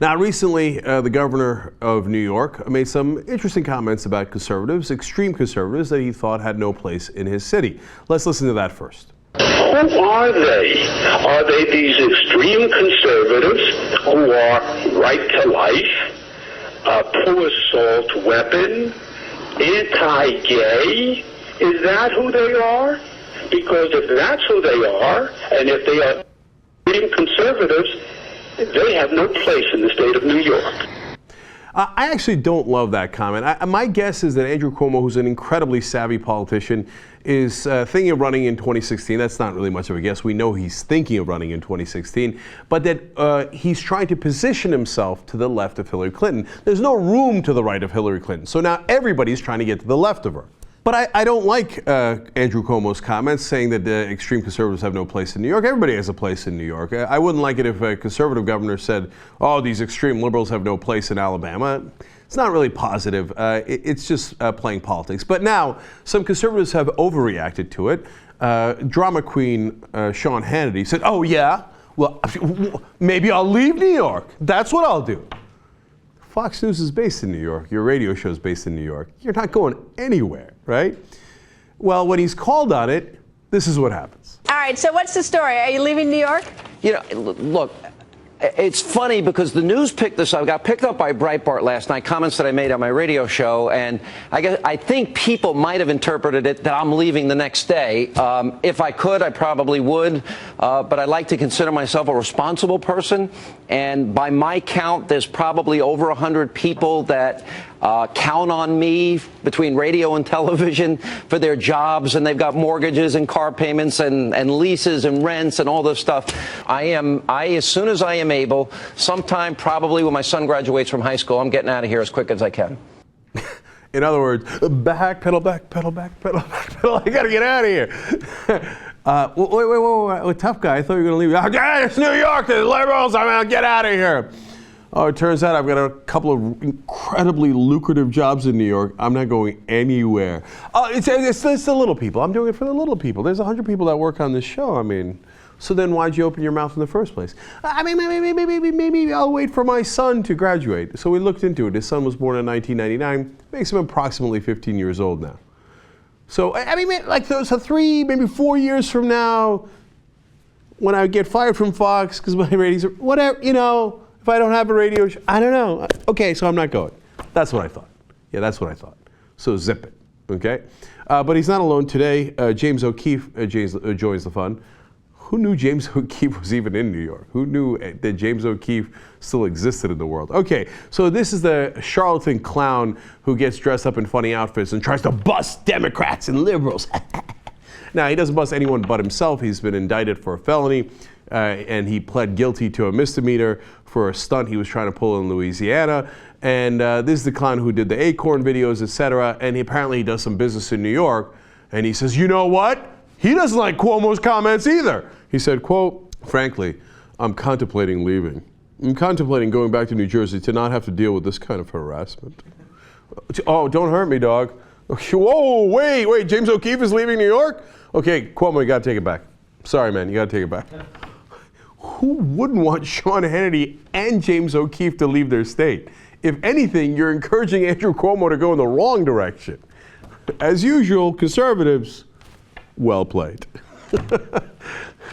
Now, recently, the governor of New York made some interesting comments about conservatives, extreme conservatives, that he thought had no place in his city. Let's listen to that first. Who are they? Are they these extreme conservatives who are right to life, pro-assault weapon, anti-gay? Is that who they are? Because if that's who they are, and if they are extreme conservatives, they have no place in the state of New York. I actually don't love that comment. My guess is that Andrew Cuomo, who's an incredibly savvy politician, is thinking of running in 2016. That's not really much of a guess. We know he's thinking of running in 2016, but that he's trying to position himself to the left of Hillary Clinton. There's no room to the right of Hillary Clinton. So now everybody's trying to get to the left of her. But I don't like Andrew Cuomo's comments saying that the extreme conservatives have no place in New York. Everybody has a place in New York. I wouldn't like it if a conservative governor said, oh, these extreme liberals have no place in Alabama. It's not really positive. It's just playing politics. But now, some conservatives have overreacted to it. Drama queen Sean Hannity said, oh, yeah? Well, maybe I'll leave New York. That's what I'll do. Fox News is based in New York. Your radio show is based in New York. You're not going anywhere, right? Well, when he's called on it, this is what happens. All right, so what's the story? Are you leaving New York? You know, look, it's funny because the news picked this up. I got picked up by Breitbart last night, comments that I made on my radio show, and I think people might have interpreted it that I'm leaving the next day. If I could, I probably would, but I like to consider myself a responsible person, and by my count, there's probably over 100 people that count on me between radio and television for their jobs, and they've got mortgages and car payments and leases and rents and all this stuff. As soon as I am able, sometime probably when my son graduates from high school, I'm getting out of here as quick as I can. In other words, back, pedal, back, pedal, back, pedal, back, pedal. I gotta get out of here. Wait, tough guy. I thought you were gonna leave. Yeah, it's New York. There's liberals. I'm gonna get out of here. Oh, it turns out I've got a couple of incredibly lucrative jobs in New York. I'm not going anywhere. It's the little people. I'm doing it for the little people. There's 100 people that work on this show. I mean, so then why'd you open your mouth in the first place? I mean, maybe I'll wait for my son to graduate. So we looked into it. His son was born in 1999. Makes him approximately 15 years old now. So, I mean, like those 3, maybe 4 years from now, when I get fired from Fox because my ratings are, whatever, you know, if I don't have a radio show, I don't know. Okay, so I'm not going. That's what I thought. Yeah, that's what I thought. So zip it, okay? But he's not alone today. James O'Keefe joins the fun. Who knew James O'Keefe was even in New York? Who knew that James O'Keefe still existed in the world? Okay, so this is the charlatan clown who gets dressed up in funny outfits and tries to bust Democrats and liberals. Now, he doesn't bust anyone but himself. He's been indicted for a felony, and he pled guilty to a misdemeanor for a stunt he was trying to pull in Louisiana. And this is the clown who did the Acorn videos, etc. And apparently he does some business in New York. And he says, you know what? He doesn't like Cuomo's comments either. He said, quote, frankly, I'm contemplating leaving. I'm contemplating going back to New Jersey to not have to deal with this kind of harassment. Oh, don't hurt me, dog. Whoa, wait, James O'Keefe is leaving New York? Okay, Cuomo, you gotta take it back. Sorry, man, you gotta take it back. Who wouldn't want Sean Hannity and James O'Keefe to leave their state? If anything, you're encouraging Andrew Cuomo to go in the wrong direction. As usual, conservatives, well played.